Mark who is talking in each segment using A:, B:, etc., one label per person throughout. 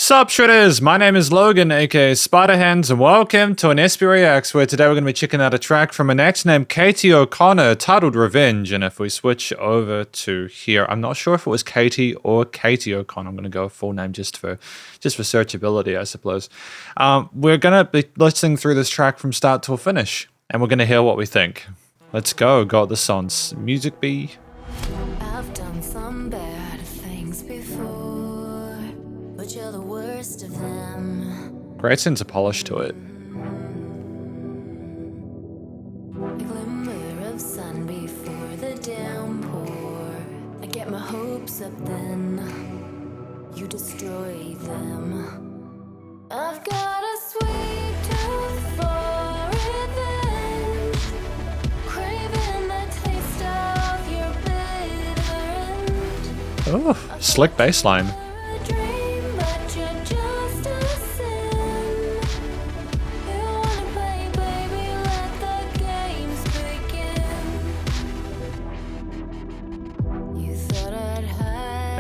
A: Sup Shredders, my name is Logan aka Spiderhands and welcome to an SP Reacts where today we're going to be checking out a track from an act named Caitty O'Connor titled Revenge. And if we switch over to here, I'm not sure if it was Caitty or Caitty O'Connor. I'm going to go full name just for searchability, I suppose. We're going to be listening through this track from start to finish and we're going to hear what we think. Let's go. Got this on Music B.
B: I've done some bad things before, but you're the worst of them.
A: Great sense of polish to it.
B: A glimmer of sun before the downpour. I get my hopes up then, you destroy them. I've got a sweet tooth for revenge, craving the taste of your bitter end.
A: Oh, slick bass line.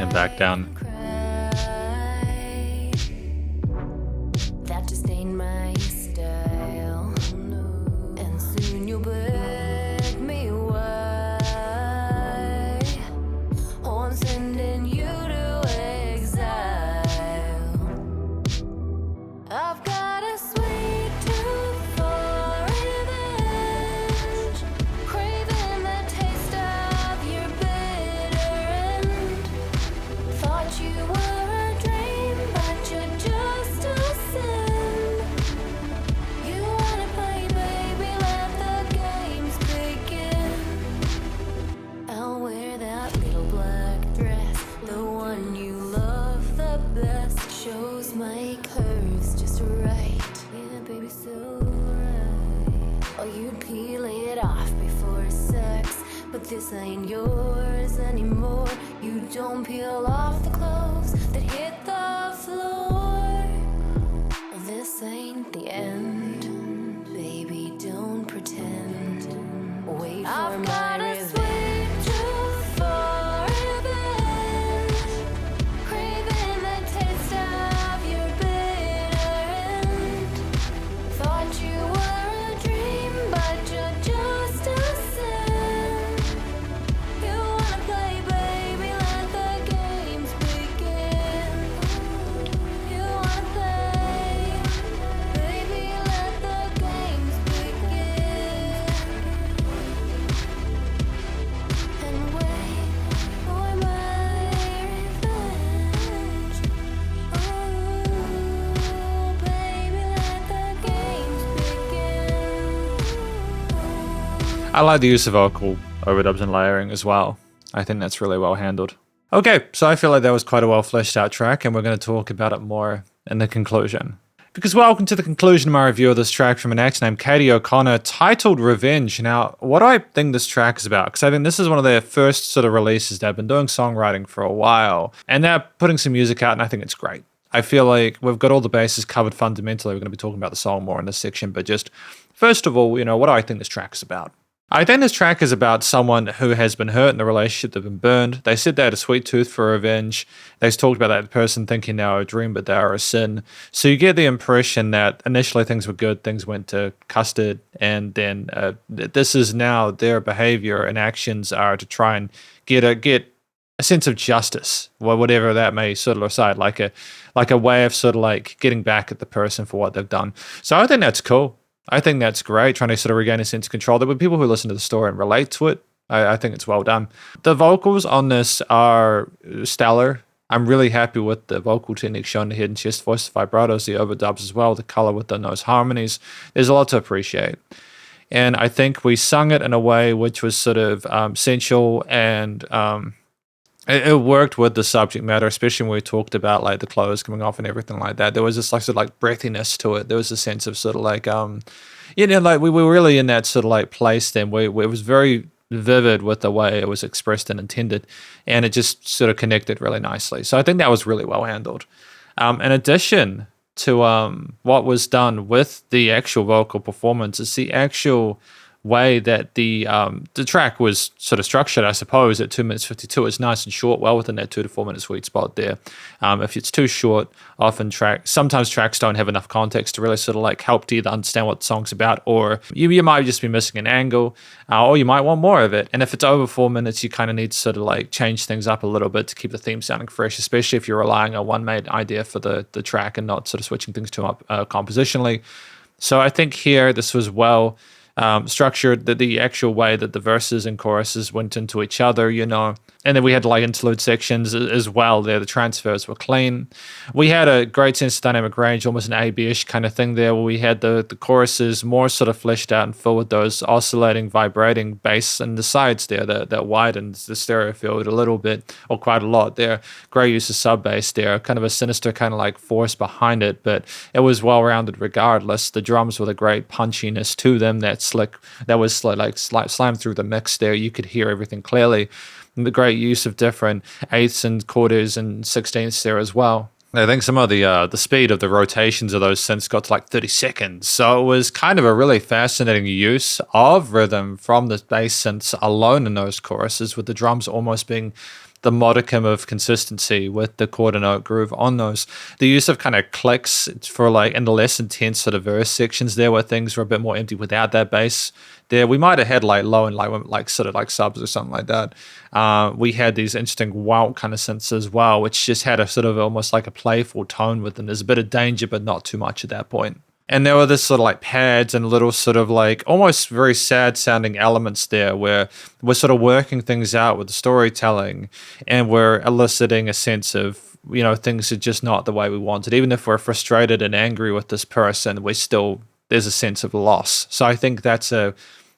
A: And back down.
B: That just ain't my style. And soon you'll beg me why. Oh, I'm sending you to exile. I've got a sweet tooth for revenge, craving the taste of your bitter end. Thought you were a dream, but you're just a sin. You wanna play, baby, let the games begin. I'll wear that little black dress, the one you love the best. Shows my curves just right, yeah, baby, so right. Oh, you'd peel it off before sex, but this ain't yours anymore. You don't peel off the clothes that hit the floor. This ain't the end, baby, don't pretend. Wait for I've got my revenge. Sweet tooth for revenge, craving the taste of your bitter end. Thought you were a dream, but you're just a sin. You wanna play, baby, let the games begin. You wanna play, baby, let the games begin. And wait for my revenge. Oh, baby, let the games begin.
A: I like the use of vocal overdubs and layering as well. I think that's really well handled. Okay, so I feel like that was quite a well fleshed out track and we're going to talk about it more in the conclusion. Because welcome to the conclusion of my review of this track from an act named Caitty O'Connor titled Revenge. Now, what do I think this track is about? Because I think this is one of their first sort of releases. They've been doing songwriting for a while and they're putting some music out and I think it's great. I feel like we've got all the bases covered fundamentally. We're going to be talking about the song more in this section, but just first of all, what do I think this track is about? I think this track is about someone who has been hurt in the relationship, they've been burned. They said they had a sweet tooth for revenge. They talked about that person thinking they are a dream, but they are a sin. So you get the impression that initially things were good, things went to custard, and then this is now their behavior and actions are to try and get a sense of justice, whatever that may sort of aside, like a way of sort of like getting back at the person for what they've done. So I think that's cool. I think that's great, trying to sort of regain a sense of control. There were people who listen to the story and relate to it. I think it's well done. The vocals on this are stellar. I'm really happy with the vocal technique shown, the head and chest voice, the vibratos, the overdubs as well, the color within those harmonies. There's a lot to appreciate. And I think we sung it in a way which was sort of sensual and it worked with the subject matter, especially when we talked about like the clothes coming off and everything like that. There was this like sort of like breathiness to it. There was a sense of sort of like, like we were really in that sort of like place then where it was very vivid with the way it was expressed and intended. And it just sort of connected really nicely. So I think that was really well handled. In addition to what was done with the actual vocal performance, is the actual way that the track was sort of structured, I suppose, at 2 minutes 52. It's nice and short, well within that 2 to 4 minute sweet spot there. If it's too short, sometimes tracks don't have enough context to really sort of like help to either understand what the song's about, or you might just be missing an angle, or you might want more of it. And if it's over 4 minutes, you kind of need to sort of like change things up a little bit to keep the theme sounding fresh, especially if you're relying on one made idea for the track and not sort of switching things to up compositionally. So I think here this was well structured, the actual way that the verses and choruses went into each other, and then we had like interlude sections as well there. The transfers were clean. We had a great sense of dynamic range, almost an A-B-ish kind of thing there, where we had the choruses more sort of fleshed out and filled with those oscillating, vibrating bass and the sides there that widens the stereo field a little bit, or quite a lot there. Great use of sub bass there, kind of a sinister kind of like force behind it, but it was well-rounded regardless. The drums with a great punchiness to them that was slammed through the mix there. You could hear everything clearly. And the great use of different eighths and quarters and sixteenths there as well. I think some of the speed of the rotations of those synths got to like 30 seconds. So it was kind of a really fascinating use of rhythm from the bass synths alone in those choruses, with the drums almost being the modicum of consistency with the quarter note groove on those. The use of kind of clicks for like in the less intense sort of verse sections there, where things were a bit more empty without that bass there. We might have had like low and like sort of like subs or something like that. We had these interesting wow kind of synths as well, which just had a sort of almost like a playful tone with them. There's a bit of danger, but not too much at that point. And there were this sort of like pads and little sort of like almost very sad sounding elements there, where we're sort of working things out with the storytelling, and we're eliciting a sense of, things are just not the way we wanted. Even if we're frustrated and angry with this person, there's a sense of loss. So I think that's a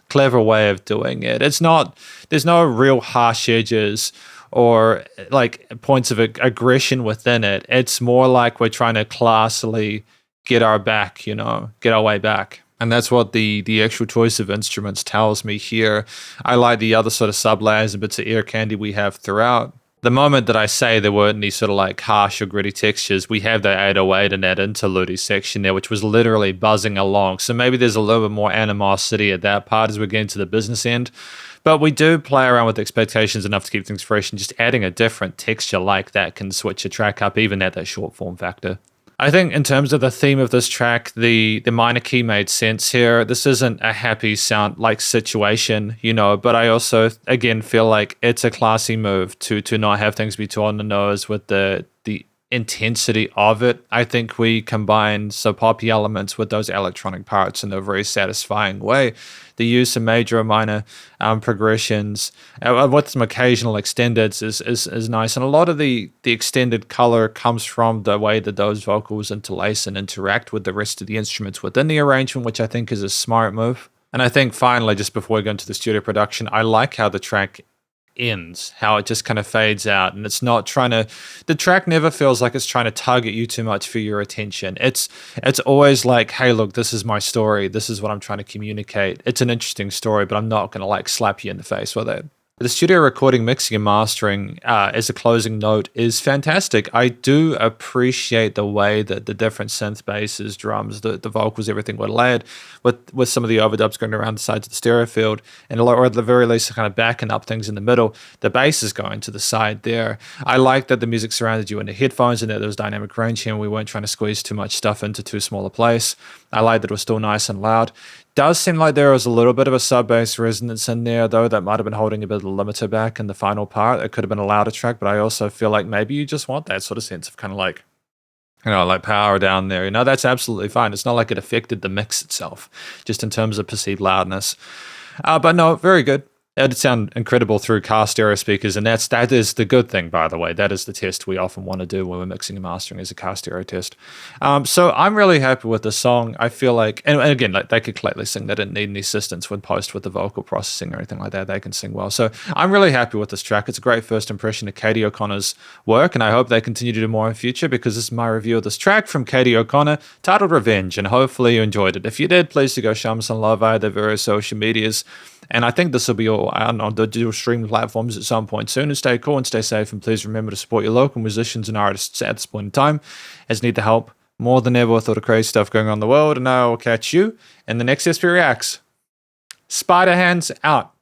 A: clever way of doing it. There's no real harsh edges or like points of aggression within it. It's more like we're trying to classily get our way back. And that's what the actual choice of instruments tells me here. I like the other sort of sub layers and bits of ear candy we have throughout. The moment that I say there weren't any sort of like harsh or gritty textures, we have the 808 in that interlude section there, which was literally buzzing along. So maybe there's a little bit more animosity at that part as we get into the business end. But we do play around with expectations enough to keep things fresh, and just adding a different texture like that can switch a track up even at that short form factor. I think in terms of the theme of this track, the minor key made sense here. This isn't a happy sound like situation, but I also, again, feel like it's a classy move to not have things be too on the nose with the intensity of it. I think we combine some poppy elements with those electronic parts in a very satisfying way. The use of major and minor progressions with some occasional extendeds is nice. And a lot of the extended color comes from the way that those vocals interlace and interact with the rest of the instruments within the arrangement, which I think is a smart move. And I think finally, just before we go into the studio production, I like how the track ends, how it just kind of fades out, and it's not the track never feels like it's trying to tug at you too much for your attention. It's always like, hey, look, this is my story, this is what I'm trying to communicate. It's an interesting story, but I'm not going to like slap you in the face with it. The studio recording, mixing, and mastering as a closing note is fantastic. I do appreciate the way that the different synth basses, drums, the vocals, everything were layered with some of the overdubs going around the sides of the stereo field, and or at the very least kind of backing up things in the middle. The bass is going to the side there. I like that the music surrounded you in the headphones and that there was dynamic range here and we weren't trying to squeeze too much stuff into too small a place. I like that it was still nice and loud. Does seem like there was a little bit of a sub-bass resonance in there, though, that might have been holding a bit of the limiter back in the final part. It could have been a louder track, but I also feel like maybe you just want that sort of sense of kind of like, like power down there. That's absolutely fine. It's not like it affected the mix itself, just in terms of perceived loudness. But no, very good. It'd sound incredible through car stereo speakers, and that is the good thing, by the way. That is the test we often want to do when we're mixing and mastering, is a car stereo test. So I'm really happy with the song. I feel like, and again, like they could clearly sing. They didn't need any assistance with post with the vocal processing or anything like that. They can sing well. So I'm really happy with this track. It's a great first impression of Caitty O'Connor's work, and I hope they continue to do more in future, because this is my review of this track from Caitty O'Connor titled Revenge, and hopefully you enjoyed it. If you did, please do go show them some love via their various social medias. And I think this will be all out on the digital streaming platforms at some point soon. And stay cool and stay safe. And please remember to support your local musicians and artists at this point in time, as need the help more than ever with all the crazy stuff going on in the world. And I will catch you in the next SP Reacts. Spiderhands out.